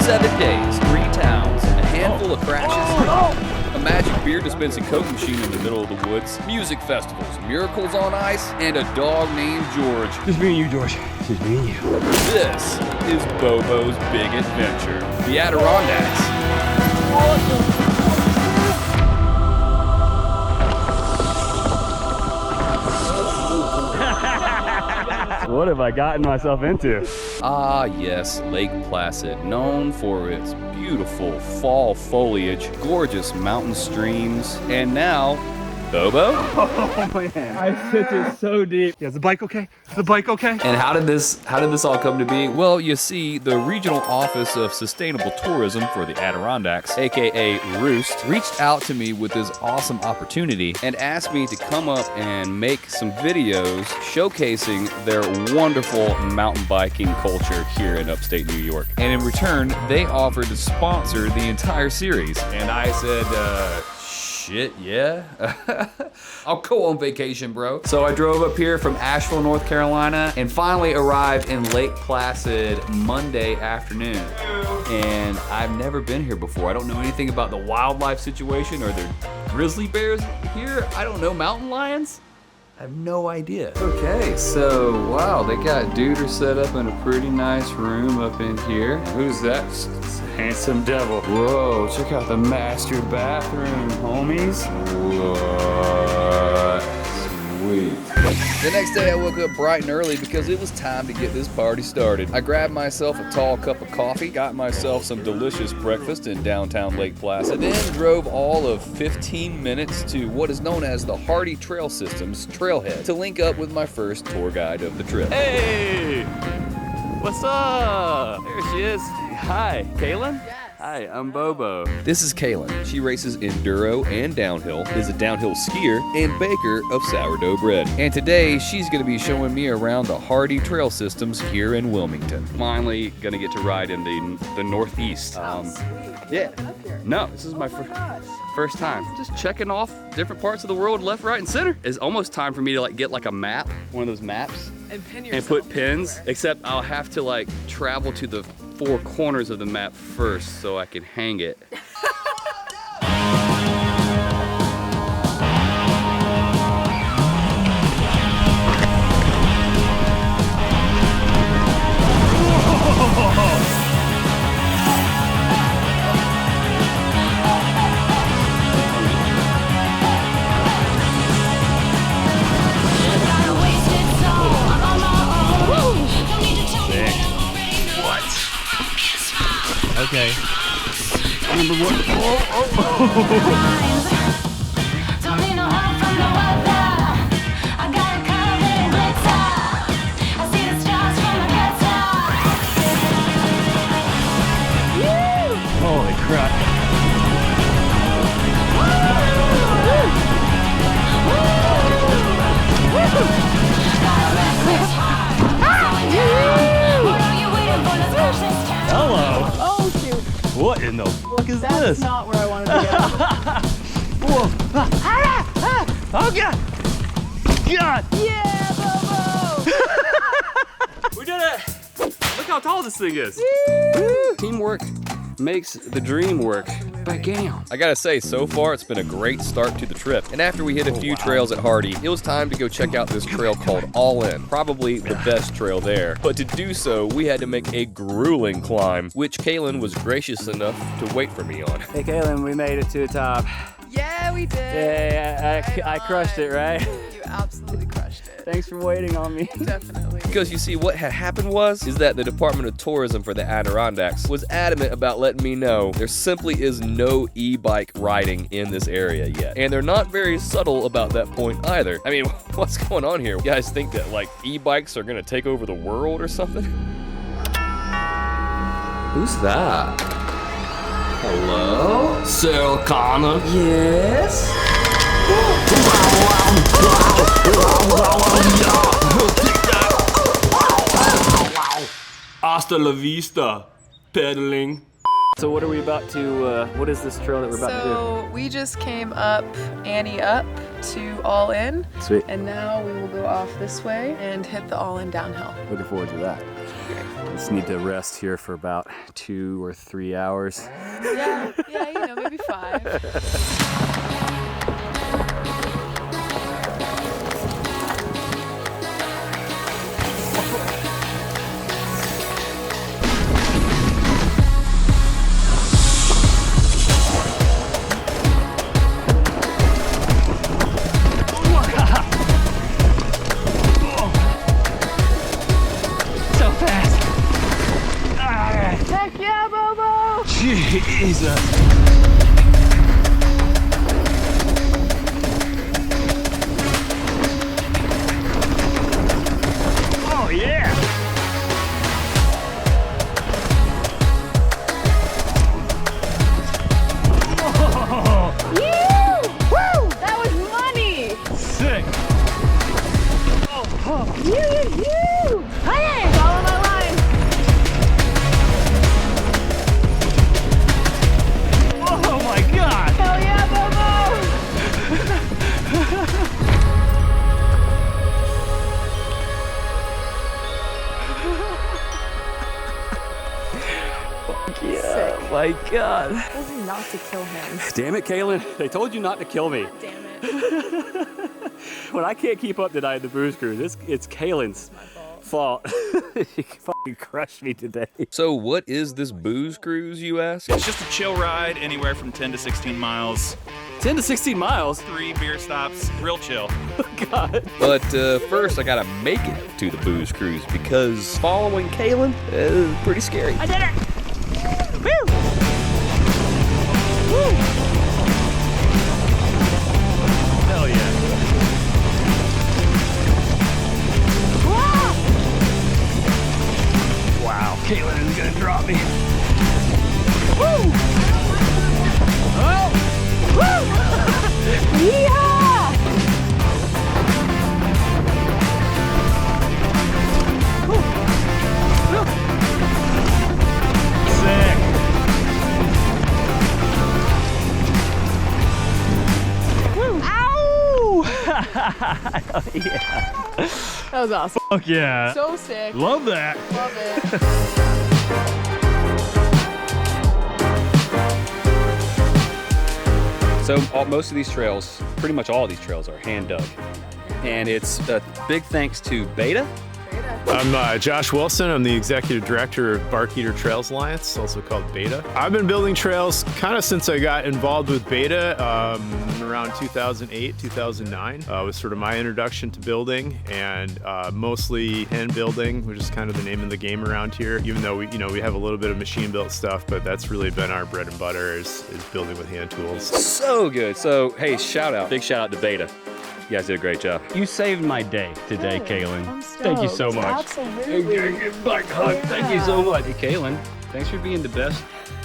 7 days, 3 towns, a handful of crashes, a magic beer dispensing Coke machine in the middle of the woods, music festivals, miracles on ice, and a dog named George. Just me and you, George. Just me and you. This is Bobo's big adventure, the Adirondacks. What have I gotten myself into? Ah, yes, Lake Placid, known for its beautiful fall foliage, gorgeous mountain streams, and now, Bobo? Oh man, I sent it so deep. Yeah, is the bike okay? Is the bike okay? And how did this all come to be? Well, you see, the Regional Office of Sustainable Tourism for the Adirondacks, aka Roost, reached out to me with this awesome opportunity and asked me to come up and make some videos showcasing their wonderful mountain biking culture here in upstate New York. And in return, they offered to sponsor the entire series. And I said, shit, yeah. I'll go on vacation, bro. So I drove up here from Asheville, North Carolina, and finally arrived in Lake Placid Monday afternoon. And I've never been here before. I don't know anything about the wildlife situation. Are there grizzly bears here? I don't know, mountain lions? I have no idea. Okay, so wow, they got Duder set up in a pretty nice room up in here. Who's that? Handsome devil. Whoa, check out the master bathroom, homies. What? Sweet. The next day I woke up bright and early because it was time to get this party started. I grabbed myself a tall cup of coffee, got myself some delicious breakfast in downtown Lake Placid, then drove all of 15 minutes to what is known as the Hardy Trail Systems Trailhead to link up with my first tour guide of the trip. Hey! What's up? There she is. Hi, Kaylin? Yes. Hi, I'm Bobo. This is Kaylin. She races enduro and downhill, is a downhill skier, and baker of sourdough bread. And today, she's gonna be showing me around the Hardy Trail Systems here in Wilmington. Finally gonna get to ride in the Northeast. Yeah. No, this is my first time. Just checking off different parts of the world, left, right, and center. It's almost time for me to get like a map, one of those maps, and put pins, except I'll have to travel to the 4 corners of the map first so I can hang it. Okay. Number 1. Holy crap. Hello. Oh shoot. What in the fuck is That's this? not where I wanted to go. Whoa. Oh god. God. Yeah, Bobo! We did it! Look how tall this thing is. Teamwork makes the dream work. Bam. I gotta say, so far it's been a great start to the trip. And after we hit a few trails at Hardy, it was time to go check out this trail called All In. Probably the best trail there. But to do so, we had to make a grueling climb, which Kaylin was gracious enough to wait for me on. Hey Kaylin, we made it to the top. Yeah, we did. Yeah, I crushed it, right? You absolutely crushed it. Thanks for waiting on me. Definitely. Because you see, what had happened is that the Department of Tourism for the Adirondacks was adamant about letting me know there simply is no e-bike riding in this area yet. And they're not very subtle about that point either. I mean, what's going on here? You guys think that e-bikes are gonna take over the world or something? Who's that? Hello? Sarah Connor? Yes? Hasta la vista, pedaling. So what are we about to, what is this trail that we're about to So we just came up Annie up to All In. Sweet. And now we will go off this way and hit the All In downhill. do? Looking forward to that. Just need to rest here for about 2 or 3 hours. Yeah, you know, maybe 5. So fast. Heck yeah, Bobo! Jesus. Oh yeah. Whoa. Woo! That was money! Sick. Hey! Follow my line! Oh my God. Hell yeah, Yeah, my God. Bobo! Told you not to kill him. Damn it, Kaylin. They told you not to kill me. Damn it. When I can't keep up tonight at the Booze Cruise, it's Kaylin's fault. She fucking crushed me today. So what is this booze cruise, you ask? It's just a chill ride, anywhere from 10 to 16 miles. 10 to 16 miles? 3 beer stops, real chill. God. But first I gotta make it to the booze cruise because following Kaylin is pretty scary. I did it! Woo! Hell yeah. Wow. Caitlin is gonna drop me. Yeah! Sick. Ow! Yeah. That was awesome. Fuck yeah. So sick. Love that. Love it. So most of these trails, pretty much all of these trails are hand dug. And it's a big thanks to Beta. I'm Josh Wilson. I'm the executive director of Barkeeter Trails Alliance, also called Beta. I've been building trails kind of since I got involved with Beta around 2008, 2009. Was sort of my introduction to building, and mostly hand building, which is kind of the name of the game around here. Even though we have a little bit of machine built stuff, but that's really been our bread and butter is building with hand tools. So good. So hey, big shout out to Beta. You guys did a great job. You saved my day today, Kaylin. I'm Thank you so stoked. much. Absolutely. Thank you so much. Hey, Kaylin, thanks for being the best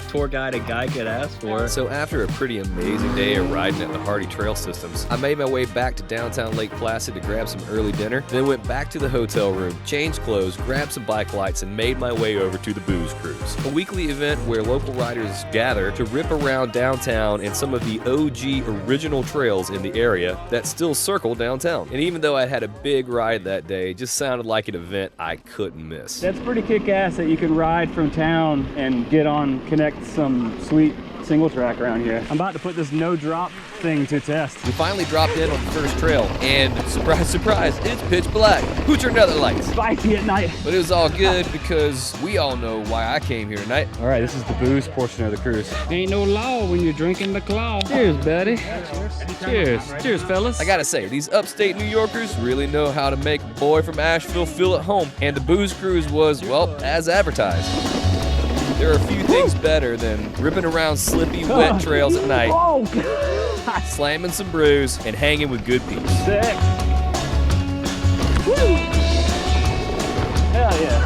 tour guide a guy could ask for. So after a pretty amazing day of riding at the Hardy Trail Systems, I made my way back to downtown Lake Placid to grab some early dinner, then went back to the hotel room, changed clothes, grabbed some bike lights, and made my way over to the Booze Cruise, a weekly event where local riders gather to rip around downtown and some of the OG original trails in the area that still circle downtown. And even though I had a big ride that day, it just sounded like an event I couldn't miss. That's pretty kick-ass that you can ride from town and get on, connect some sweet single track around here. I'm about to put this no drop thing to test. We finally dropped in on the first trail, and surprise, surprise, it's pitch black. Who turned out the lights? Spicy at night. But it was all good because we all know why I came here tonight. All right, this is the booze portion of the cruise. Ain't no law when you're drinking the claw. Cheers, buddy. Cheers. Cheers, fellas. I gotta say, these upstate New Yorkers really know how to make a boy from Asheville feel at home, and the Booze Cruise was, well, as advertised. There are a few things better than ripping around slippy, wet trails at night, slamming some brews, and hanging with good peeps. Sick. Woo. Hell yeah.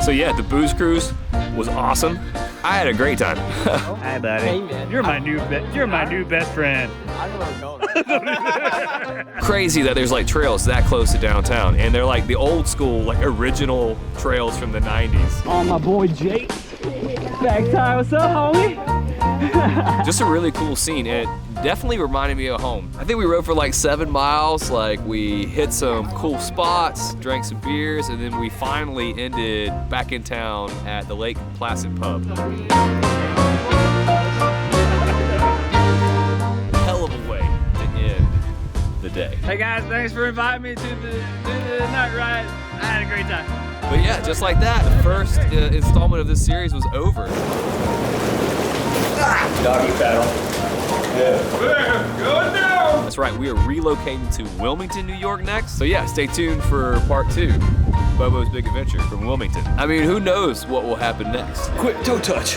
So yeah, the Booze Cruise was awesome. I had a great time. Hi, buddy. Hey, man. You're my new best friend. I know where we're going. Crazy that there's like trails that close to downtown, and they're like the old school, like original trails from the 90s. Oh, my boy Jake. Back tie, what's up, homie? Just a really cool scene, and it definitely reminded me of home. I think we rode for like 7 miles, like we hit some cool spots, drank some beers, and then we finally ended back in town at the Lake Placid pub. Hell of a way to end the day. Hey guys, thanks for inviting me to the night ride. I had a great time. But yeah, just like that, the first installment of this series was over. Doggy paddle. Going down. That's right, we are relocating to Wilmington, New York next. So yeah, stay tuned for part 2, Bobo's Big Adventure from Wilmington. I mean, who knows what will happen next? Quick toe touch.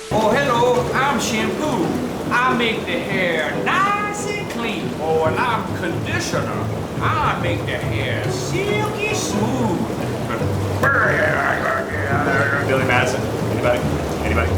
Oh, hello, I'm shampoo. I make the hair nice and clean. Oh, and I'm conditioner. I make the hair silky smooth. Billy Madison. Anybody?